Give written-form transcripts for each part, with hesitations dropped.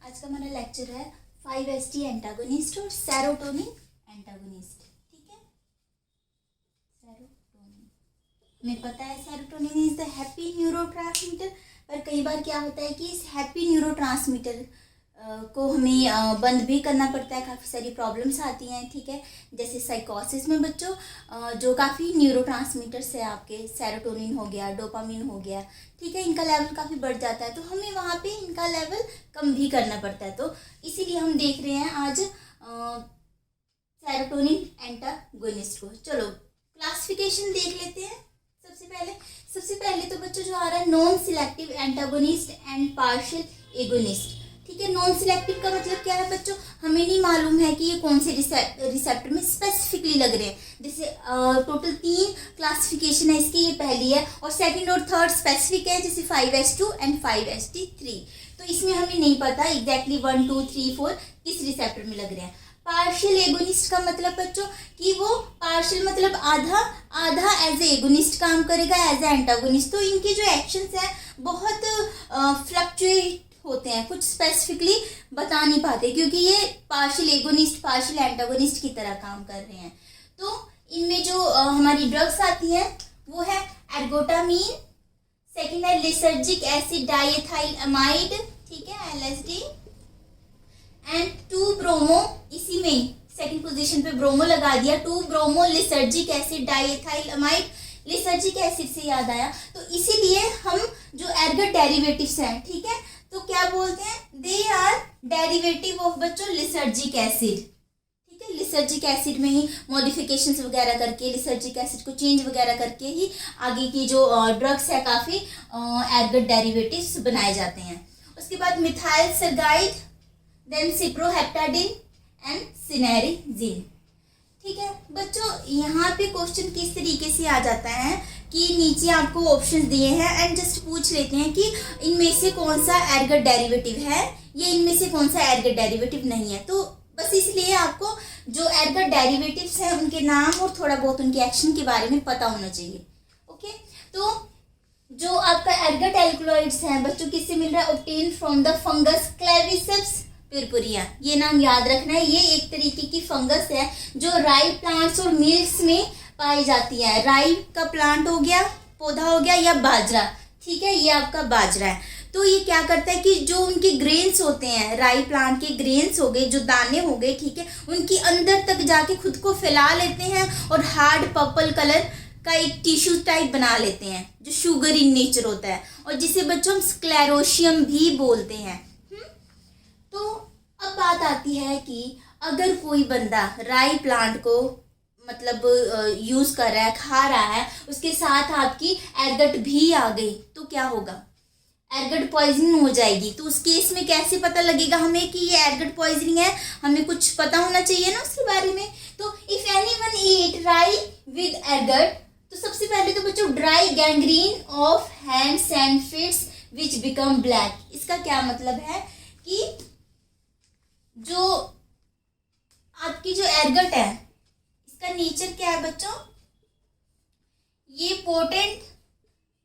आज का हमारा लेक्चर है 5-HT एंटागोनिस्ट और सेरोटोनिन एंटागोनिस्ट। ठीक है, सेरोटोनिन हमें पता है serotonin is the happy neurotransmitter. पर कई बार क्या होता है कि इस हैप्पी न्यूरोट्रांसमीटर को हमें बंद भी करना पड़ता है, काफ़ी सारी प्रॉब्लम्स आती हैं। ठीक है, जैसे साइकोसिस में बच्चों जो काफ़ी न्यूरोट्रांसमीटर्स है आपके, सेरोटोनिन हो गया, डोपामिन हो गया, ठीक है, इनका लेवल काफ़ी बढ़ जाता है तो हमें वहाँ पे इनका लेवल कम भी करना पड़ता है। तो इसीलिए हम देख रहे हैं आज सेरोटोनिन एंटागोनिस्ट को। चलो क्लासिफिकेशन देख लेते हैं। सबसे पहले तो बच्चों जो आ रहा है non selective antagonist and partial agonist. ठीक है, नॉन सिलेक्टिव का मतलब क्या है बच्चों, हमें नहीं मालूम है कि ये कौन से रिसेप्टर में स्पेसिफिकली लग रहे हैं। जैसे टोटल 3 क्लासिफिकेशन है इसकी, ये पहली है, और सेकंड और थर्ड स्पेसिफिक है, जैसे 5H2 एंड 5HT3। तो इसमें हमें नहीं पता एग्जैक्टली 1, 2, 3, 4 किस रिसेप्टर में लग रहे हैं। पार्शियल एगोनिस्ट का मतलब बच्चों कि वो पार्शियल मतलब आधा एज ए एगोनिस्ट काम करेगा, एज ए एंटागोनिस्ट। तो इनके जो एक्शंस है बहुत फ्लक्चुएट होते हैं, कुछ स्पेसिफिकली बता नहीं पाते, क्योंकि ये पार्शियल एगोनिस्ट पार्शियल एंटागोनिस्ट की तरह काम कर रहे हैं। तो इनमें जो हमारी ड्रग्स आती हैं वो है एर्गोटामीन, सेकंड है लिसर्जिक एसिड डाइएथाइल अमाइड, ठीक है, LSD, एंड 2-ब्रोमो, इसी में सेकंड पोजीशन पे ब्रोमो लगा दिया, two bromo lysergic acid diethyl amide. Lysergic acid से याद आया, तो इसीलिए हम जो एर्गट डेरिवेटिव्स हैं, ठीक है, तो क्या बोलते हैं, दे आर डेरिवेटिव ऑफ बच्चों लिसर्जिक एसिड। ठीक है, लिसर्जिक एसिड में ही मॉडिफिकेशंस वगैरह करके, लिसर्जिक एसिड को चेंज वगैरह करके ही आगे की जो ड्रग्स है काफ़ी एर्गट डेरिवेटिव्स बनाए जाते हैं। उसके बाद मिथाइल सरगाइड, देन सिप्रोहेप्टाडिन एंड सिनेरिजिन। ठीक है बच्चों, यहाँ पे क्वेश्चन किस तरीके से आ जाता है कि नीचे आपको ऑप्शंस दिए हैं एंड जस्ट पूछ लेते हैं कि इनमें से कौन सा एर्गट डेरिवेटिव है या इनमें से कौन सा एर्गट डेरिवेटिव नहीं है। तो बस इसलिए आपको जो एर्गट डेरिवेटिव्स हैं उनके नाम और थोड़ा बहुत उनके एक्शन के बारे में पता होना चाहिए। ओके, तो जो आपका एर्गट एल्कलॉइड्स हैं बच्चों किससे मिल रहा है, obtain from the fungus Claviceps purpurea. ये नाम याद रखना है, ये एक तरीके की फंगस है जो राई प्लांट्स और मिल्क्स में पाई जाती है। राई का प्लांट हो गया, पौधा हो गया, या बाजरा, ठीक है, ये आपका बाजरा है। तो ये क्या करता है कि जो उनके ग्रेन्स होते हैं, राई प्लांट के ग्रेन्स हो गए, जो दाने हो गए, ठीक है, उनकी अंदर तक जाके खुद को फैला लेते हैं और हार्ड पर्पल कलर का एक टिश्यू टाइप बना लेते हैं जो शुगर इन नेचर होता है, और जिसे बच्चों हम स्क्लेरोशियम भी बोलते हैं। तो अब बात आती है कि अगर कोई बंदा राई प्लांट को मतलब यूज कर रहा है, खा रहा है, उसके साथ आपकी एर्गट भी आ गई तो क्या होगा, एर्गट पॉइजनिंग हो जाएगी। तो उस केस में कैसे पता लगेगा हमें कि ये एर्गट पॉइजनिंग है, हमें कुछ पता होना चाहिए ना उसके बारे में। तो इफ एनीवन ईट राई विद एर्गट, तो सबसे पहले तो बच्चों dry gangrene of hands and feets which become black. इसका क्या मतलब है कि जो आपकी जो एर्गट है इसका नेचर क्या है बच्चों, ये पोटेंट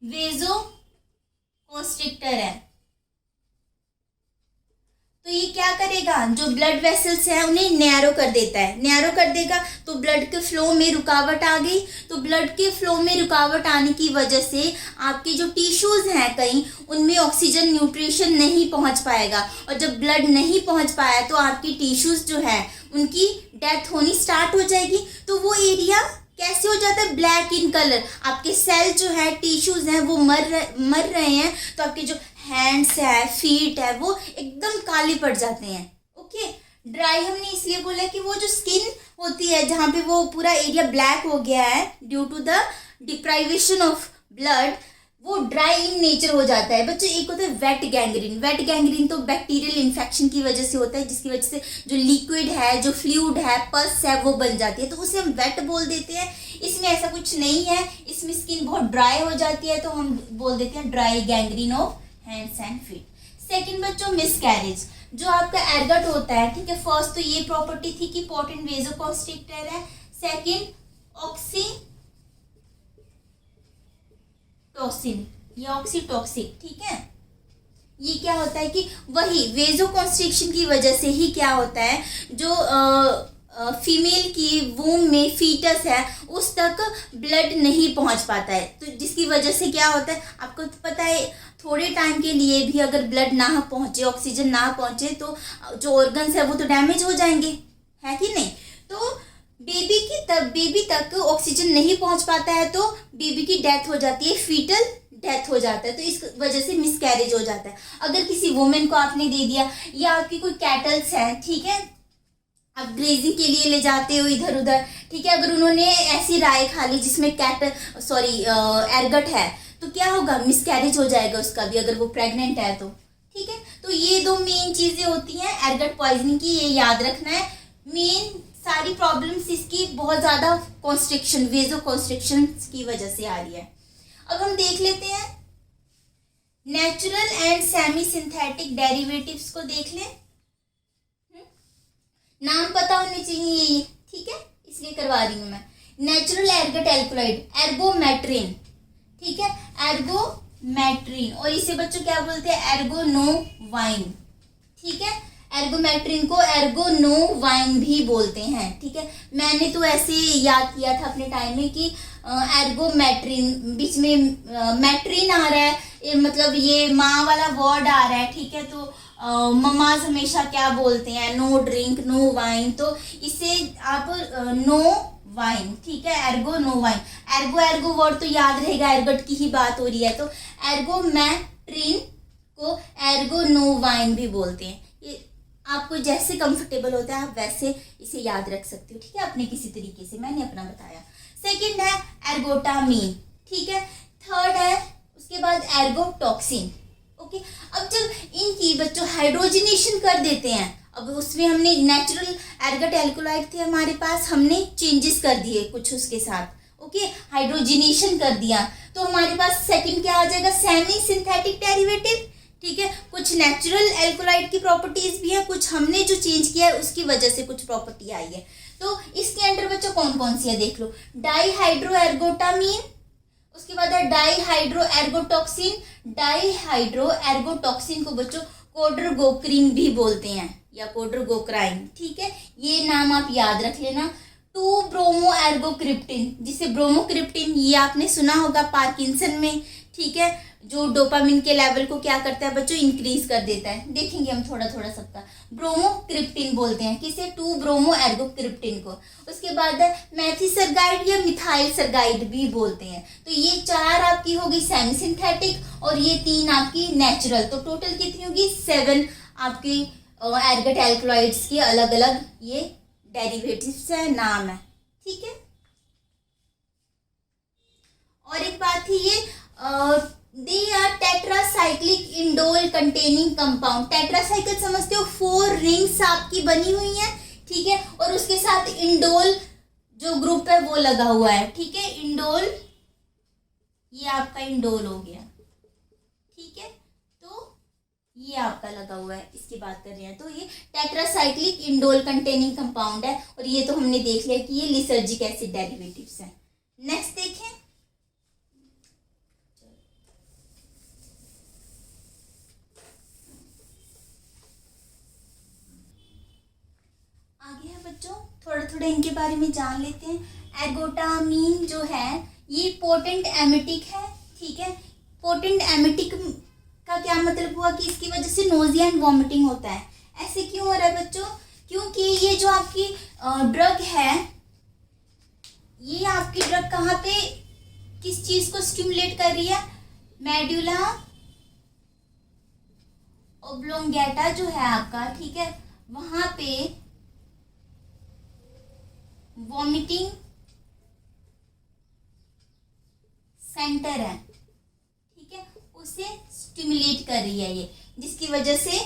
वेजो कॉन्स्ट्रिक्टर है। तो ये क्या करेगा, जो ब्लड वेसल्स हैं उन्हें नैरो कर देता है, नैरो कर देगा तो ब्लड के फ्लो में रुकावट आ गई। तो ब्लड के फ्लो में रुकावट आने की वजह से आपके जो टिश्यूज हैं कहीं उनमें ऑक्सीजन न्यूट्रिशन नहीं पहुंच पाएगा, और जब ब्लड नहीं पहुंच पाया तो आपकी टिश्यूज जो है उनकी डेथ होनी स्टार्ट हो जाएगी। तो वो एरिया कैसे हो जाता है, ब्लैक इन कलर। आपके सेल जो है, टिश्यूज हैं, वो मर रहे हैं, तो आपके जो हैंड्स है, फीट है, वो एकदम काले पड़ जाते हैं। ओके, ड्राई हमने इसलिए बोला कि वो जो स्किन होती है जहाँ पे वो पूरा एरिया ब्लैक हो गया है due to the deprivation of blood, वो ड्राई इन नेचर हो जाता है। बच्चों एक होता है वेट गैंग्रीन। वेट गैंग्रीन तो बैक्टीरियल इन्फेक्शन की वजह से होता है, जिसकी वजह से जो लिक्विड है, जो फ्लूइड है, पस है, वो बन जाती है, तो उसे हम वेट बोल देते हैं। इसमें ऐसा कुछ नहीं है, इसमें स्किन बहुत ड्राई हो जाती है तो हम बोल देते हैं dry gangrene of hands and feet. Second बच्चों मिसकैरेज, जो आपका एर्गट होता है, ठीक है, फर्स्ट तो ये प्रॉपर्टी थी कि पोटेंट वेजोकॉन्स्ट्रिक्टर है, सेकेंड ऑक्सीटोसिन या ऑक्सीटॉक्सिक, ठीक है, ये क्या होता है कि वही वेजोकॉन्स्ट्रिक्शन की वजह से ही क्या होता है, जो फीमेल की वूम में फीटस है उस तक ब्लड नहीं पहुंच पाता है, तो जिसकी वजह से क्या होता है आपको तो पता है, थोड़े टाइम के लिए भी अगर ब्लड ना पहुंचे, ऑक्सीजन ना पहुंचे, तो जो ऑर्गन्स है वो तो डैमेज हो जाएंगे, है कि नहीं। तो बेबी तक ऑक्सीजन नहीं पहुंच पाता है तो बेबी की डेथ हो जाती है, फीटल डेथ हो जाता है, तो इस वजह से मिसकैरेज हो जाता है। अगर किसी वुमेन को आपने दे दिया, या आपकी कोई कैटल्स है, ठीक है, आप ग्रेजिंग के लिए ले जाते हो इधर उधर, ठीक है, अगर उन्होंने ऐसी राय खा ली जिसमें एरगट है, तो क्या होगा, मिसकैरेज हो जाएगा उसका भी, अगर वो प्रेग्नेंट है तो, ठीक है। तो ये दो मेन चीजें होती हैं एरगट पॉइजनिंग की, ये याद रखना है। मेन सारी प्रॉब्लम्स इसकी बहुत ज्यादा कॉन्स्ट्रिक्शन, वेजो कॉन्स्ट्रिक्शन की वजह से आ रही है। अब हम देख लेते हैं natural and semi synthetic derivatives को देख लें। नाम पता होने चाहिए ये, ठीक है, इसलिए करवा रही हूं मैं। नेचुरल एरगट एल्कोलाइड एर्गोमेट्रिन, ठीक है, एर्गोमेट्रिन, और इसे बच्चों क्या बोलते हैं, एर्गोनोवाइन, ठीक है, एर्गोमेट्रिन को एर्गोनोवाइन भी बोलते हैं, ठीक है। मैंने तो ऐसे याद किया था अपने टाइम में कि एर्गोमेट्रिन, बीच में मैट्रिन आ रहा है, मतलब ये माँ वाला वर्ड आ रहा है, ठीक है, तो ममाज हमेशा क्या बोलते हैं, नो ड्रिंक नो वाइन, तो इसे आप नो वाइन, ठीक है, ergo no wine, ergo word तो याद रहेगा, एरगट की ही बात हो रही है, तो एर्गोमेट्रिन को एर्गो नो वाइन भी बोलते हैं। ये आपको जैसे कंफर्टेबल होता है आप वैसे इसे याद रख सकते हो, ठीक है, अपने किसी तरीके से, मैंने अपना बताया। सेकंड है एर्गोटामीन, ठीक है। थर्ड है उसके बाद एर्गोटॉक्सिन, ओके। अब जब इनकी बच्चों हाइड्रोजनेशन कर देते हैं, अब उसमें हमने नेचुरल एरगट एल्कोलाइड थे हमारे पास, हमने चेंजेस कर दिए कुछ उसके साथ, ओके, हाइड्रोजनेशन कर दिया, तो हमारे पास सेकंड क्या आ जाएगा, सेमी सिंथेटिक डेरिवेटिव, ठीक है। कुछ नेचुरल एल्कोलाइड की प्रॉपर्टीज भी है, कुछ हमने जो चेंज किया है उसकी वजह से कुछ प्रॉपर्टी आई है। तो इसके अंदर बच्चों कौन कौन सी है देख लो, डाईहाइड्रो एर्गोटामीन, उसके बाद है डाईहाइड्रो एर्गोटॉक्सिन, डाईहाइड्रो एर्गोटॉक्सिन को बच्चों कोड्रगोक्रिन भी बोलते हैं, या कोड्रगोक्राइन, ठीक है, ये नाम आप याद रख लेना। 2 ब्रोमो एर्गोक्रिप्टिन, जिसे ब्रोमोक्रिप्टिन ये आपने सुना होगा पार्किंसन में, ठीक है, जो डोपामिन के लेवल को क्या करता है बच्चों, इंक्रीज कर देता है, देखेंगे हम थोड़ा थोड़ा सबका। ब्रोमोक्रिप्टिन बोलते हैं किसे, 2 ब्रोमो एर्गोक्रिप्टिन को। उसके बाद है मेथिसरगाइड या मिथाइल सरगाइड भी बोलते हैं। तो ये 4 आपकी होगी सेमी सिंथेटिक और ये 3 आपकी नेचुरल, तो टोटल कितनी होगी 7 आपकी एरगट एल्कलॉइड्स की अलग अलग ये डेरिवेटिव्स है, नाम है, ठीक है। और एक बात थी ये they are tetracyclic indole containing compound, tetracycle समझते हो, 4 रिंग्स आपकी बनी हुई है, ठीक है, और उसके साथ इंडोल जो ग्रुप है वो लगा हुआ है, ठीक है, इंडोल, ये आपका इंडोल हो गया, ठीक है, तो ये आपका लगा हुआ है, इसकी बात कर रहे हैं। तो ये टेट्रासाइक्लिक इंडोल कंटेनिंग कंपाउंड है, और ये तो हमने देख लिया कि ये लिसर्जिक एसिड डेरिवेटिव्स हैं। नेक्स्ट देखें, बच्चों थोड़ा थोड़ा इनके बारे में जान लेते हैं। एर्गोटामीन जो है ये पोटेंट एमिटिक है, ठीक है। पोटेंट एमिटिक का क्या मतलब हुआ कि इसकी वजह से नोजिया एंड वॉमिटिंग होता है। ऐसे क्यों हो रहा है बच्चों, क्योंकि ये जो आपकी ड्रग है, ये आपकी ड्रग कहाँ पे किस चीज को स्टिमुलेट कर रही है, मेडुला ओब्लोंगेटा जो है आपका, ठीक है, वहां पे वॉमिटिंग सेंटर है, ठीक है, उसे स्टिमुलेट कर रही है ये, जिसकी वजह से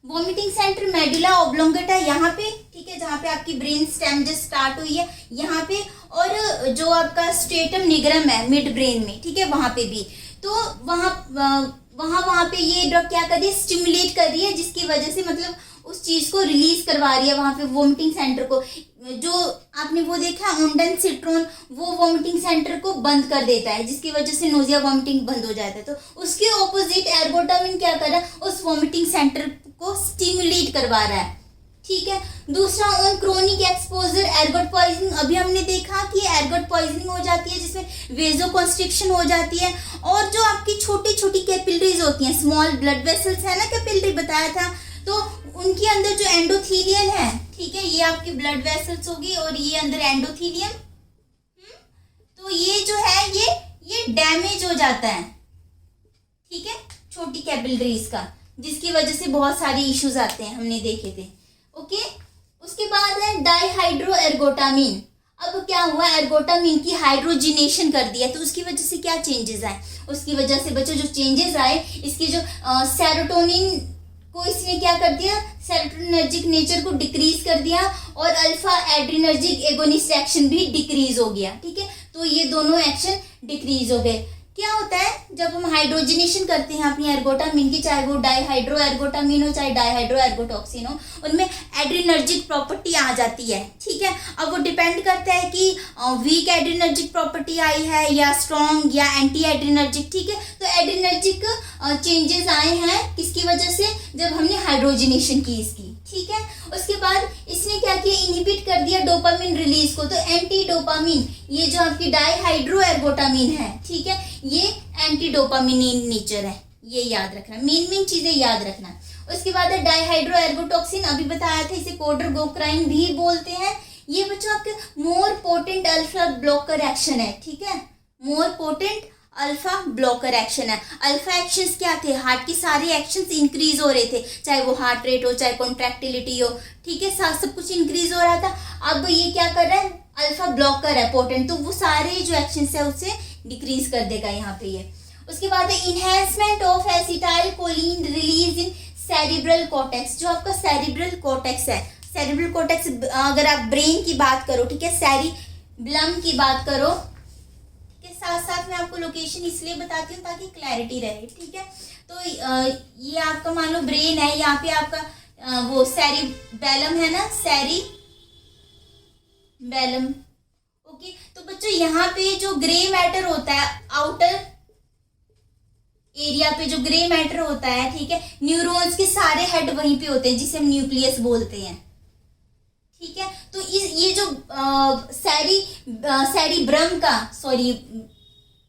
वॉमिटिंग सेंटर मेडुला ओब्लोंगेटा यहाँ पे, ठीक है, जहाँ पे आपकी ब्रेन स्टेम जो स्टार्ट हुई है यहाँ पे, और जो आपका स्ट्रेटम निग्रम है मिड ब्रेन में, ठीक है, वहाँ पे भी, तो वहाँ पे ये ड्रग क्या कर रही है, स्टिमुलेट कर रही है, जिसकी वजह से मतलब उस चीज को रिलीज करवा रही है वहां पे वोमिटिंग सेंटर को। जो आपने वो देखा ऑनडेनसिट्रोन, वो वॉमिटिंग सेंटर को बंद कर देता है, जिसकी वजह से नोजिया वॉमिटिंग बंद हो जाता है। तो उसके ऑपोजिट एर्गोटामिन क्या कर रहा है, उस वॉमिटिंग सेंटर को स्टिमुलेट करवा रहा है। ठीक है। दूसरा, on chronic exposure ergot poisoning, अभी हमने देखा कि एर्गोट पॉइजनिंग हो जाती है जिसमें वेजोकॉन्स्ट्रिक्शन हो जाती है, और जो आपकी छोटी छोटी कैपिलरीज होती हैं, स्मॉल ब्लड वेसल्स है ना, कैपिलरी बताया था, तो उनके अंदर जो एंडोथीलियल है, ठीक है, ये आपकी ब्लड वेसल्स होगी और ये अंदर एंडोथीलियम, तो ये जो है ये डैमेज हो जाता है, ठीक है, छोटी कैपिलरीज का, जिसकी वजह से बहुत सारे इश्यूज आते हैं, हमने देखे थे। ओके। उसके बाद है डाईहाइड्रो एर्गोटामिन। अब क्या हुआ, एर्गोटामिन की हाइड्रोजिनेशन कर दिया, तो उसकी वजह से क्या चेंजेस आए, उसकी वजह से बच्चों जो चेंजेस आए, इसकी जो सेरोटोनिन को इसने क्या कर दिया, सेरोटोनिनर्जिक नेचर को डिक्रीज कर दिया, और अल्फा एड्रिनर्जिक एगोनिस्ट एक्शन भी डिक्रीज हो गया। ठीक है, तो ये दोनों एक्शन डिक्रीज हो गए। क्या होता है जब हम हाइड्रोजिनेशन करते हैं अपनी एर्गोटामिन की, चाहे वो डाईहाइड्रो एर्गोटामिन हो चाहे डाईहाइड्रो एर्गोटॉक्सिन हो, उनमें एड्रिनर्जिक प्रॉपर्टी आ जाती है। ठीक है, अब वो डिपेंड करता है कि वीक एड्रिनर्जिक प्रॉपर्टी आई है या स्ट्रॉन्ग या एंटी एड्रिनर्जिक। ठीक है, तो एड्रिनर्जिक चेंजेस आए हैं किसकी वजह से, जब हमने हाइड्रोजिनेशन की इसकी। ठीक है, उसके बाद इसने क्या किया, इनहिबिट कर दिया डोपामिन रिलीज को, तो एंटी डोपामिन, ये जो आपकी डाईहाइड्रो एर्गोटामिन है, ठीक है, ये एंटी डोपामिन नेचर है, ये याद रखना, मेन चीजें याद रखना। उसके बाद है डाईहाइड्रो एर्गोटॉक्सिन, अभी बताया था, इसे कोडरगोक्राइन भी बोलते हैं। ये बच्चों आपके more potent alpha blocker action है। ठीक है, more potent alpha blocker action है। अल्फा एक्शंस क्या थे, हार्ट के सारे एक्शंस इंक्रीज हो रहे थे, चाहे वो हार्ट रेट हो चाहे कॉन्ट्रैक्टिलिटी हो, ठीक है, सब कुछ इंक्रीज हो रहा था। अब ये क्या कर रहा है, अल्फा ब्लॉकर है पोटेंट, तो वो सारे जो एक्शंस है उसे डिक्रीज कर देगा यहाँ पे ये। उसके बाद है enhancement of acetyl choline release in cerebral cortex, जो आपका सेरिब्रल कॉर्टेक्स है, सेरिब्रल कॉर्टेक्स अगर आप ब्रेन की बात करो, ठीक है, सेरिब्लम की बात करो, के साथ साथ मैं आपको लोकेशन इसलिए बताती हूँ ताकि क्लैरिटी रहे। ठीक है, तो ये आपका मान लो ब्रेन है, यहाँ पे आपका वो सेरिबेलम है ना, सेरिबेलम। ओके, तो बच्चों यहाँ पे जो ग्रे मैटर होता है, आउटर एरिया पे जो ग्रे मैटर होता है, ठीक है, न्यूरॉन्स के सारे हेड वहीं पे होते हैं, जिसे हम न्यूक्लियस बोलते हैं। ठीक है, तो ये जो सेरिब्रम का, सॉरी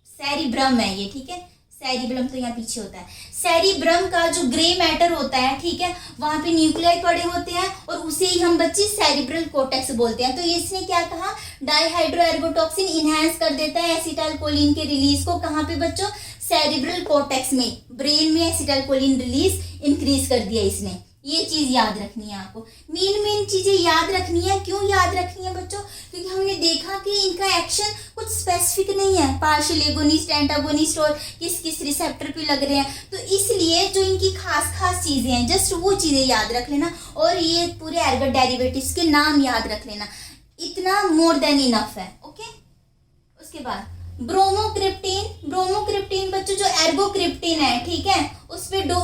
सेरिब्रम है ये, ठीक है, सेरिब्रम तो यहाँ पीछे होता है। सेरिब्रम का जो ग्रे मैटर होता है, ठीक है, वहां पे न्यूक्लियाई पड़े होते हैं, और उसे ही हम बच्चे सेरिब्रल कोर्टेक्स बोलते हैं। तो इसने क्या कहा, डाईहाइड्रो एर्गोटॉक्सिन इनहेंस कर देता है एसिटाइल कोलिन के रिलीज को, कहाँ पे बच्चों, सेरिब्रल कोर्टेक्स में, ब्रेन में एसिटाइल कोलिन रिलीज इंक्रीज कर दिया इसने। ये चीज याद रखनी है आपको, मेन चीजें याद रखनी है। क्यों याद रखनी है बच्चों, क्योंकि हमने देखा कि इनका एक्शन कुछ स्पेसिफिक नहीं है, पार्शियल एगोनिस्ट, एंटागोनिस्ट और किस किस रिसेप्टर पे लग रहे हैं, तो इसलिए जो इनकी खास चीजें हैं, जस्ट वो चीजें याद रख लेना, और ये पूरे एर्गोट डेरिवेटिव्स के नाम याद रख लेना, इतना मोर देन इनफ है। ओके, उसके बाद ब्रोमोक्रिप्टीन बच्चों जो एर्गोक्रिप्टीन है, ठीक है, उसपे टू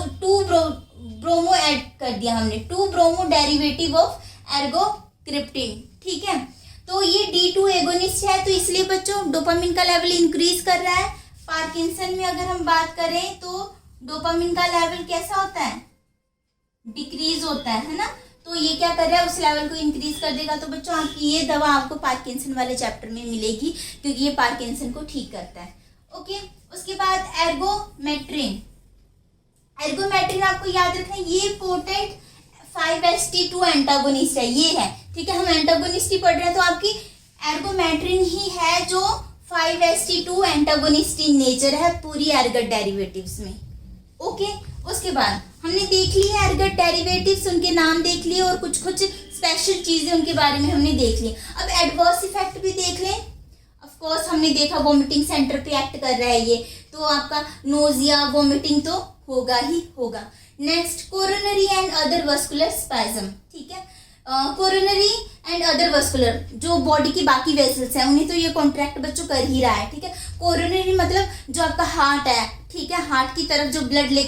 ब्रोमो ऐड कर दिया हमने, 2 ब्रोमो डेरिवेटिव ऑफ एर्गोक्रिप्टीन। ठीक है, तो ये D2 एगोनिस्ट है, तो इसलिए बच्चों डोपामिन का लेवल इंक्रीज कर रहा है। पार्किंसन में अगर हम बात करें तो डोपामिन का लेवल कैसा होता है, डिक्रीज होता है ना, तो ये क्या कर रहा है, उस लेवल को इंक्रीज कर देगा। तो बच्चों आपकी ये दवा आपको पार्किंसन वाले चैप्टर में मिलेगी, क्योंकि ये पार्किंसन को ठीक करता है। ओके, उसके बाद एर्गोमेट्रिन आपको याद रखना है, ये पोटेंट 5-HT2 एंटागोनिस्ट है, ये है। ठीक है, हम एंटागोनिस्ट ही पढ़ रहे हैं, तो आपकी एर्गोमेट्रिन ही है जो 5-HT2 एंटागोनिस्ट इन नेचर है पूरी एर्गोट डेरिवेटिव्स में। ओके, उसके बाद हमने देख ली है एर्गोट डेरिवेटिव्स, उनके नाम देख लिए, और कुछ स्पेशल चीजें उनके बारे में हमने देख ली। अब एडवर्स इफेक्ट भी देख लें। ऑफ कोर्स हमने देखा वोमिटिंग सेंटर पे एक्ट कर रहा है ये, तो आपका नोजिया वोमिटिंग तो होगा ही होगा। Next, coronary and other vascular spasm. ठीक है, कोरोनरी एंड अदर वस्कुलर, जो बॉडी की बाकी वेसल्स हैं उन्हें तो ये कॉन्ट्रैक्ट बच्चों कर ही रहा है। ठीक है, कोरोनरी मतलब जो आपका हार्ट है, ठीक है, हार्ट की तरफ जो ब्लड ले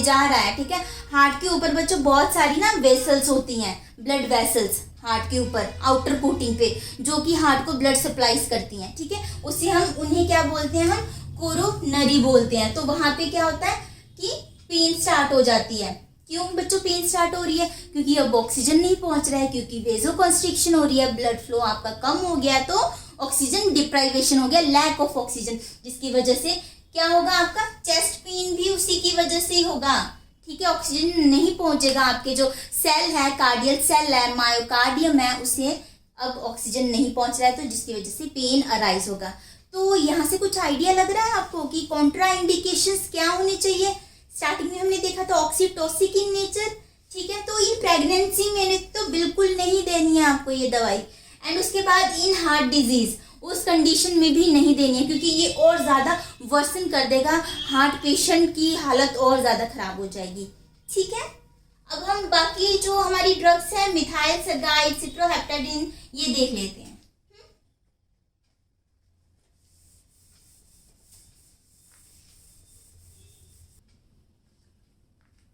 जा रहा है। ठीक है, हार्ट के ऊपर बच्चों बहुत सारी ना वेसल्स होती हैं, ब्लड वेसल्स। हार्ट के ऊपर आउटर कोटिंग पे, जो कि हार्ट को ब्लड सप्लाईज करती हैं, ठीक है, उसे हम उन्हें क्या बोलते हैं, हम कोरोनरी बोलते हैं। तो वहां पे क्या होता है कि पेन स्टार्ट हो जाती है। क्यों बच्चों पेन स्टार्ट हो रही है? क्योंकि अब ऑक्सीजन नहीं पहुंच रहा है, क्योंकि वेजो कंस्ट्रिक्शन हो रही है, ब्लड फ्लो आपका कम हो गया, तो ऑक्सीजन डिप्राइवेशन हो गया, लैक ऑफ ऑक्सीजन, जिसकी वजह से क्या होगा, आपका चेस्ट पेन भी उसी की वजह से ही होगा, ठीक है। ऑक्सीजन नहीं पहुंचेगा, आपके जो सेल है, कार्डियल सेल है, मायोकार्डियम है, उसे अब ऑक्सीजन नहीं पहुंच रहा है, तो जिसकी वजह से पेन अराइज होगा। तो यहाँ से कुछ आइडिया लग रहा है आपको कि कॉन्ट्रा इंडिकेशंस क्या होने चाहिए। स्टार्टिंग में हमने देखा था ऑक्सीटोसिक इन नेचर, ठीक है, तो ये प्रेगनेंसी में तो बिल्कुल नहीं देनी है आपको ये दवाई। एंड उसके बाद इन हार्ट डिजीज, उस कंडीशन में भी नहीं देनी है, क्योंकि ये और ज़्यादा वर्सन कर देगा, हार्ट पेशेंट की हालत और ज़्यादा खराब हो जाएगी, ठीक है। अब हम बाकी जो हमारी ड्रग्स हैं, मिथाइल सरगाइड, सिप्रोहेप्टाडिन, ये देख लेते हैं।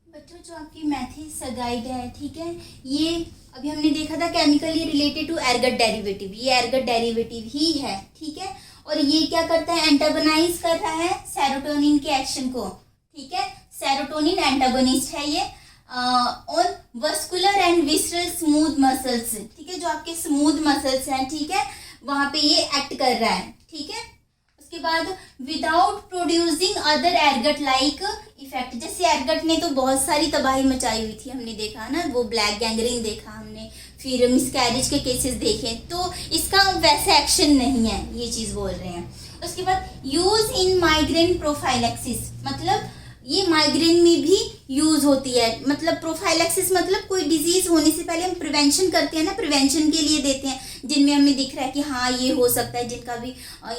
बच्चों जो आपकी मैथिल सरगाइड है, ठीक है, ये अभी हमने देखा था chemically related to ergot derivative, ये एर्गट डेरिवेटिव ही है, ठीक है। और ये क्या करता है, एंटागोनाइज कर रहा है सेरोटोनिन के एक्शन को, ठीक है, सेरोटोनिन एंटागोनिस्ट है ये on vascular and visceral smooth muscles, ठीक है, जो आपके स्मूथ मसल्स हैं, ठीक है, वहां पे ये एक्ट कर रहा है, ठीक है। उसके बाद without producing other एर्गट like effect, जैसे एर्गट ने तो बहुत सारी तबाही मचाई हुई थी, हमने देखा ना, वो ब्लैक गैंग्रीन देखा हमने, फिर मिसकैरेज के केसेस देखे, तो इसका वैसा एक्शन नहीं है, ये चीज़ बोल रहे हैं। उसके बाद यूज इन माइग्रेन प्रोफाइलैक्सिस, मतलब ये माइग्रेन में भी यूज होती है, मतलब प्रोफाइलैक्सिस मतलब कोई डिजीज होने से पहले हम प्रिवेंशन करते हैं ना, प्रिवेंशन के लिए देते हैं, जिनमें हमें दिख रहा है कि हाँ ये हो सकता है, जिनका भी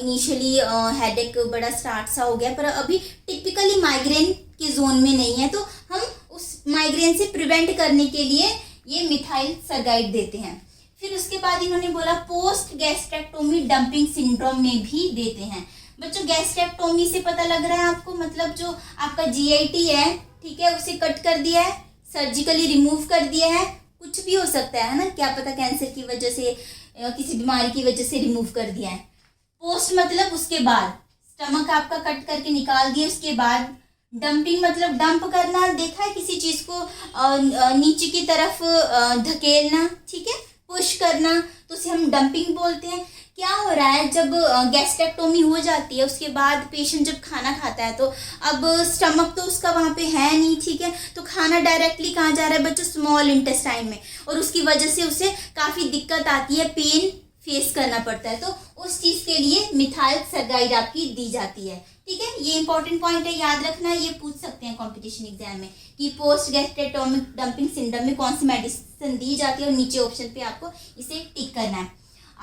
इनिशियली हेडेक बड़ा स्टार्ट सा हो गया, पर अभी टिपिकली माइग्रेन के जोन में नहीं है, तो हम उस माइग्रेन से प्रिवेंट करने के लिए ये मिथाइल सरगाइड देते हैं। फिर उसके बाद इन्होंने बोला पोस्ट गैस्ट्रेक्टोमी डंपिंग सिंड्रोम में भी देते हैं। बच्चों गैस्ट्रेक्टोमी से पता लग रहा है आपको, मतलब जो आपका GIT है, ठीक है, उसे कट कर दिया है, सर्जिकली रिमूव कर दिया है, कुछ भी हो सकता है ना, क्या पता कैंसर की वजह से, किसी बीमारी की वजह से रिमूव कर दिया है। पोस्ट मतलब उसके बाद, स्टमक आपका कट करके निकाल दिया, उसके बाद डंपिंग मतलब डंप करना, देखा है किसी चीज को नीचे की तरफ धकेलना, ठीक है, पुश करना, तो उसे हम डंपिंग बोलते हैं। क्या हो रहा है, जब गैस्ट्रेक्टोमी हो जाती है, उसके बाद पेशेंट जब खाना खाता है, तो अब स्टमक तो उसका वहाँ पे है नहीं, ठीक है, तो खाना डायरेक्टली कहाँ जा रहा है बच्चों, स्मॉल इंटेस्टाइन में, और उसकी वजह से उसे काफ़ी दिक्कत आती है, पेन फेस करना पड़ता है, तो उस चीज़ के लिए मिथाइल सरगाइड आपकी दी जाती है, ठीक है। ये इंपॉर्टेंट पॉइंट है, याद रखना, ये पूछ सकते हैं कंपटीशन एग्जाम में कि पोस्ट गैस्ट्रेक्टोमिक डंपिंग सिंड्रोम में कौन सी मेडिसिन दी जाती है, और नीचे ऑप्शन पे आपको इसे टिक करना है।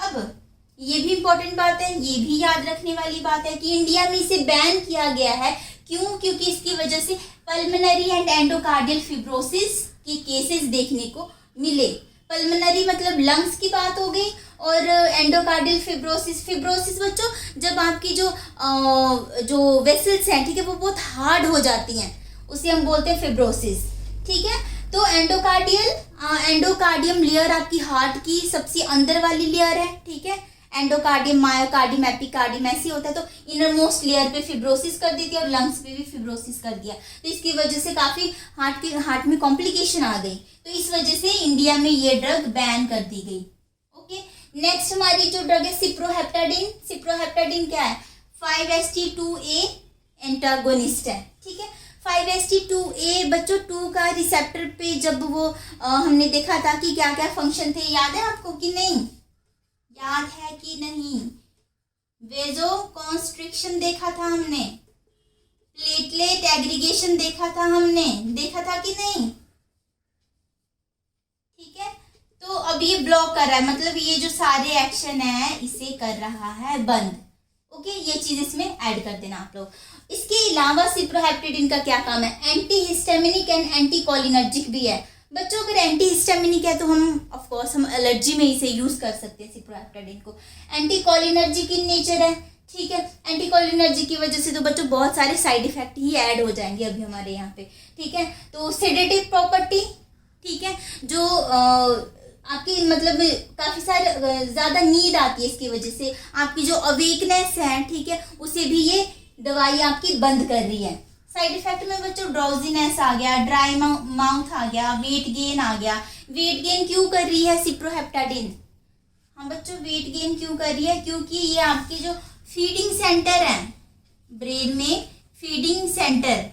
अब ये भी इंपॉर्टेंट बात है, ये भी याद रखने वाली बात है कि इंडिया में इसे बैन किया गया है, क्यों, क्योंकि इसकी वजह से पल्मोनरी एंड एंडोकार्डियल फिब्रोसिस के केसेस देखने को मिले। पल्मोनरी मतलब लंग्स की बात हो गई, और एंडोकार्डियल फिब्रोसिस, फिब्रोसिस बच्चों जब आपकी जो वेसल्स हैं, ठीक है, वो बहुत हार्ड हो जाती हैं, उसे हम बोलते हैं फिब्रोसिस, ठीक है। तो एंडोकार्डियम लेयर आपकी हार्ट की सबसे अंदर वाली लेयर है, ठीक है, एंडोकार्डियम, मायोकार्डियम, एपिकार्डियम ऐसे होता है, तो इनर मोस्ट लेयर पे फिब्रोसिस कर देती है, और लंग्स पे भी फिब्रोसिस कर दिया, तो इसकी वजह से काफ़ी हार्ट में कॉम्प्लिकेशन आ गई, तो इस वजह से इंडिया में ये ड्रग बैन कर दी गई। ओके, नेक्स्ट हमारी जो ड्रग है सिप्रोहेप्टाडिन, सिप्रोहेप्टाडिन क्या है, 5-HT2A एंटागोनिस्ट है, ठीक है। 5-HT2A बच्चों 2 का रिसेप्टर पे जब वो हमने देखा था कि क्या क्या फंक्शन थे, याद है आपको कि नहीं, याद है कि नहीं, वेजो कॉन्स्ट्रिक्शन देखा था हमने, प्लेटलेट एग्रीगेशन देखा था हमने, देखा था कि नहीं, ठीक है। तो अब ये ब्लॉक कर रहा है, मतलब ये जो सारे एक्शन है इसे कर रहा है बंद। ओके, ये चीज इसमें ऐड कर देना आप लोग। इसके अलावा सिप्रोहेप्टाडिन का क्या काम है, anti histaminic and anti cholinergic भी है। बच्चों अगर एंटी हिस्टामिनिक है तो हम ऑफ कोर्स हम एलर्जी में इसे यूज कर सकते हैं सिप्रोहेप्टाडिन को। एंटी कोलिनर्जिक इन नेचर है, ठीक है। एंटी कोलिनर्जिक की वजह से तो बच्चों बहुत सारे साइड इफेक्ट ही ऐड हो जाएंगे अभी हमारे यहाँ पे, ठीक है। तो सेडेटिव प्रॉपर्टी, ठीक है, जो आपकी मतलब काफ़ी सारे ज़्यादा नींद आती है, इसकी वजह से आपकी जो अवेकनेस है, ठीक है, उसे भी ये दवाई आपकी बंद कर रही है। साइड इफेक्ट में बच्चों ड्राउजीनेस आ गया, ड्राई माउथ आ गया, वेट गेन आ गया। वेट गेन क्यों कर रही है सिप्रोहेप्टाडिन? हाँ बच्चों, वेट गेन क्यों कर रही है? क्योंकि ये आपकी जो फीडिंग सेंटर है ब्रेन में, फीडिंग सेंटर,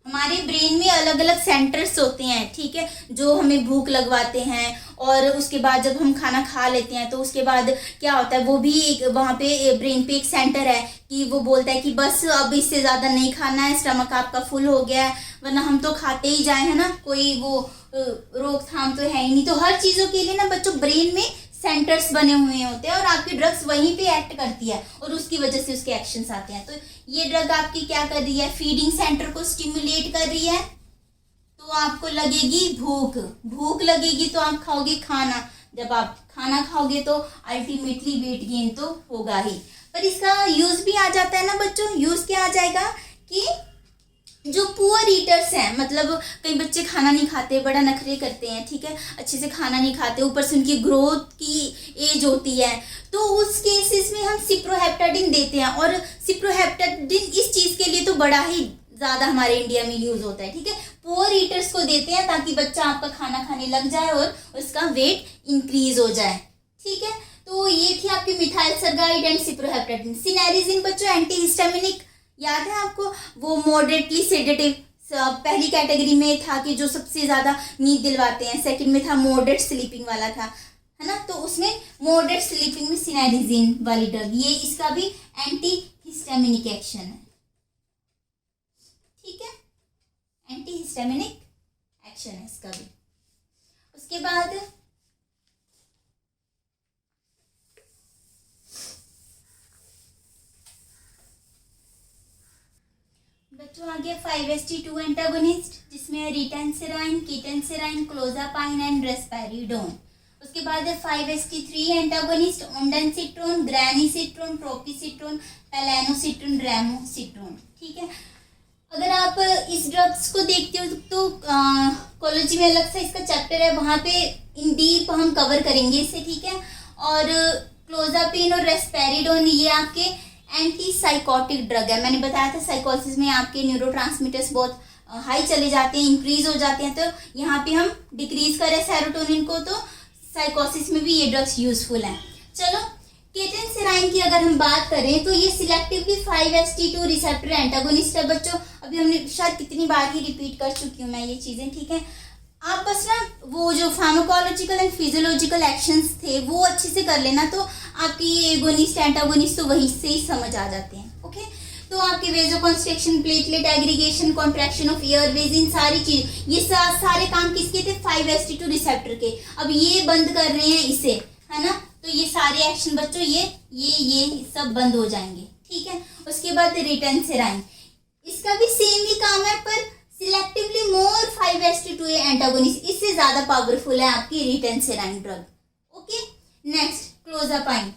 हमारे ब्रेन में अलग अलग सेंटर्स होते हैं, ठीक है, जो हमें भूख लगवाते हैं और उसके बाद जब हम खाना खा लेते हैं तो उसके बाद क्या होता है, वो भी एक वहाँ पे ब्रेन पे एक सेंटर है कि वो बोलता है कि बस अब इससे ज़्यादा नहीं खाना है, स्टमक आपका फुल हो गया है, वरना हम तो खाते ही जाए, है ना, कोई वो रोकथाम तो है ही नहीं। तो हर चीज़ों के लिए ना बच्चों ब्रेन में सेंटर्स बने हुए होते हैं और आपकी ड्रग्स वहीं पे एक्ट करती है और उसकी वजह से उसके एक्शंस आते हैं। तो ये ड्रग आपकी क्या कर रही है, फीडिंग सेंटर को स्टिमुलेट कर रही है, तो आपको लगेगी भूख, भूख लगेगी तो आप खाओगे खाना, जब आप खाना खाओगे तो अल्टीमेटली वेट गेन तो होगा ही। पर इसका यूज भी आ जाता है ना बच्चों, यूज क्या आ जाएगा कि जो पुअर ईटर्स हैं, मतलब कई बच्चे खाना नहीं खाते, बड़ा नखरे करते हैं, ठीक है, अच्छे से खाना नहीं खाते, ऊपर से उनकी ग्रोथ की एज होती है, तो उस केसेस में हम सिप्रोहेप्टाडिन देते हैं। और सिप्रोहेप्टाडिन इस चीज़ के लिए तो बड़ा ही ज़्यादा हमारे इंडिया में यूज़ होता है, ठीक है, पुअर ईटर्स को देते हैं ताकि बच्चा आपका खाना खाने लग जाए और उसका वेट इंक्रीज हो जाए, ठीक है। तो ये थी आपकी मिथाइलसरगाइड एंड सिप्रोहेप्टाडिन। सिनेरिजिन बच्चों एंटी हिस्टामिनिक, याद है आपको, वो मॉडरेटली सेडेटिव पहली कैटेगरी में था कि जो सबसे ज़्यादा नींद दिलवाते हैं, सेकंड में था मॉडरेट स्लीपिंग वाला था, है ना, तो उसमें मॉडरेट स्लीपिंग में सिनेरिजिन वाली ड्रग, ये इसका भी एंटी हिस्टामिनिक एक्शन है, ठीक है, एंटी हिस्टामिनिक एक्शन है इसका भी। उसके बाद बच्चों आ गया 5-HT2 एंटागोनिस्ट, जिसमें रिटेंसिराइन, कीटेंसिराइन, क्लोजापाइन एंड रेस्पेरिडोन। उसके बाद है 5-HT3 एंटागोनिस्ट, ओंडानसिट्रोन, ग्रेनिसिट्रोन, ट्रोपिसिट्रोन, पेलेनोसिट्रोन, रेमोसिट्रोन, ठीक है। अगर आप इस ड्रग्स को देखते हो तो कॉलेज में अलग से इसका चैप्टर है, वहाँ पे इन डीप हम कवर करेंगे इसे, ठीक है। और क्लोजापिन और रेस्पेरिडोन ये आपके एंटी साइकोटिक ड्रग है। मैंने बताया था साइकोसिस में आपके न्यूरोट्रांसमीटर्स बहुत हाई चले जाते हैं, इंक्रीज हो जाते हैं, तो यहाँ पे हम डिक्रीज करें सेरोटोनिन को, तो साइकोसिस में भी ये ड्रग्स यूजफुल हैं। चलो, केटेंसिराइन की अगर हम बात करें तो ये सिलेक्टिवली 5-HT2 रिसेप्टर एंटागोनिस्ट है बच्चों। अभी हमने शायद कितनी बार ही रिपीट कर चुकी हूँ मैं ये चीज़ें, ठीक है। आप बस ना वो जो फार्माकोलॉजिकल एंड फिजियोलॉजिकल एक्शंस थे वो अच्छे से कर लेना, तो आपकी ये एगोनिस्ट एंटागोनिस्ट तो वहीं से ही समझ आ जाते हैं, ओके। तो आपके vasoconstriction, platelet aggregation, contraction of airways, इन सारी चीज, ये सारे काम किसके थे, 5-HT2 रिसेप्टर के। अब ये बंद कर रहे हैं इसे, है ना, तो ये सारे एक्शन बच्चों ये सब बंद हो जाएंगे, ठीक है। उसके बाद रिटेंसिराइन, इसका भी सेम ही काम है, पर सिलेक्टिवली मोर 5-HT2 एंटागोनिस्ट, इससे ज्यादा पावरफुल है आपकी ritanserin drug, okay. Next clozapine,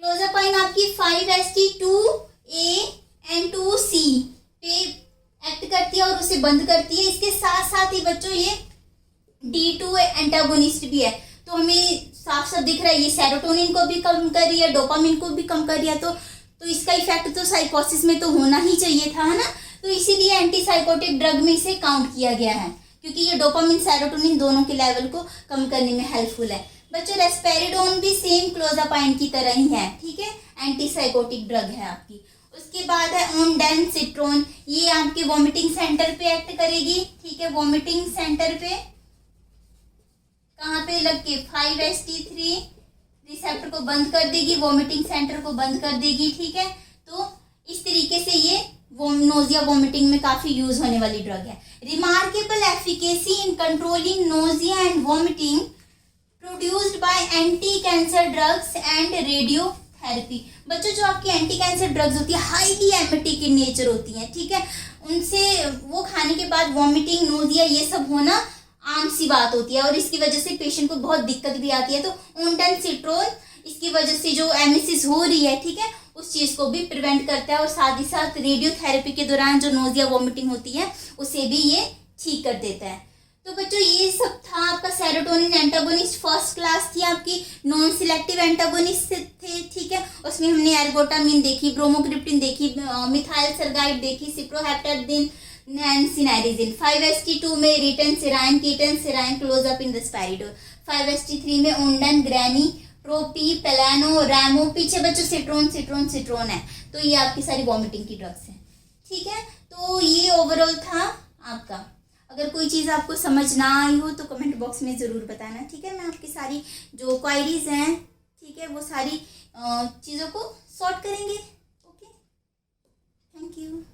clozapine आपकी 5-HT2A and 2C पे एक्ट करती है और उसे बंद करती है। इसके साथ साथ ही बच्चों ये D2 एंटागोनिस्ट भी है, तो हमें साफ साफ दिख रहा है ये सेरोटोनिन को भी कम कर रही है, डोपामिन को भी कम कर रही है, तो इसका इफेक्ट तो साइकोसिस में तो होना ही चाहिए था, है ना। तो इसीलिए एंटीसाइकोटिक ड्रग में इसे काउंट किया गया है, क्योंकि ये डोपामिन सेरोटोनिन दोनों के लेवल को कम करने में हेल्पफुल है। बच्चों रेस्पेरिडोन भी सेम क्लोजापाइन की तरह ही है, ठीक है, एंटीसाइकोटिक ड्रग है आपकी। उसके बाद है ओंडानसिट्रोन, ये आपके वॉमिटिंग सेंटर पे एक्ट करेगी, ठीक है, वॉमिटिंग सेंटर पे कहाँ पे लग के 5-HT3 रिसेप्टर को बंद कर देगी, वॉमिटिंग सेंटर को बंद कर देगी, ठीक है। तो इस तरीके से ये नोजिया वॉमिटिंग में काफी यूज होने वाली ड्रग है। Remarkable efficacy in controlling nausea and vomiting produced by anti cancer drugs and radiotherapy. बच्चों जो आपकी एंटी कैंसर ड्रग्स होती है हाईली एमेटिक इन नेचर होती हैं, ठीक है, उनसे वो खाने के बाद वॉमिटिंग, नोजिया ये सब होना आम सी बात होती है और इसकी वजह से पेशेंट को बहुत दिक्कत भी आती है। तो ओंडानसिट्रोन इसकी वजह से जो एमिसिस हो रही है, ठीक है, उस चीज़ को भी प्रिवेंट करता है और साथ ही साथ रेडियोथेरेपी के दौरान जो नोजिया वॉमिटिंग होती है उसे भी ये ठीक कर देता है। तो बच्चों ये सब था आपका सेरोटोनिन एंटागोनिस्ट, फर्स्ट क्लास थी आपकी, नॉन सिलेक्टिव एंटागोनिस्ट थे, ठीक है। उसमें हमने एर्गोटामिन देखी, ब्रोमोक्रिप्टिन देखी, मिथाइल सरगाइड देखी, सिप्रोहेप्टेडिन एंड सिनाइरिजिन। 5st2 में ritanserin, ketanserin, clozapine the स्पाइरिडोर। 5st3 में ओंडन, ग्रैनी, ट्रोपी, पेलानो, रैमो, पीछे बच्चों सिट्रोन है। तो ये आपकी सारी वॉमिटिंग की ड्रग्स हैं, ठीक है। तो ये ओवरऑल था आपका। अगर कोई चीज़ आपको समझ ना आई हो तो कमेंट बॉक्स में ज़रूर बताना, ठीक है। मैं आपकी सारी जो क्वायरीज हैं, ठीक है, वो सारी चीज़ों को सॉर्ट करेंगे। Okay, thank you.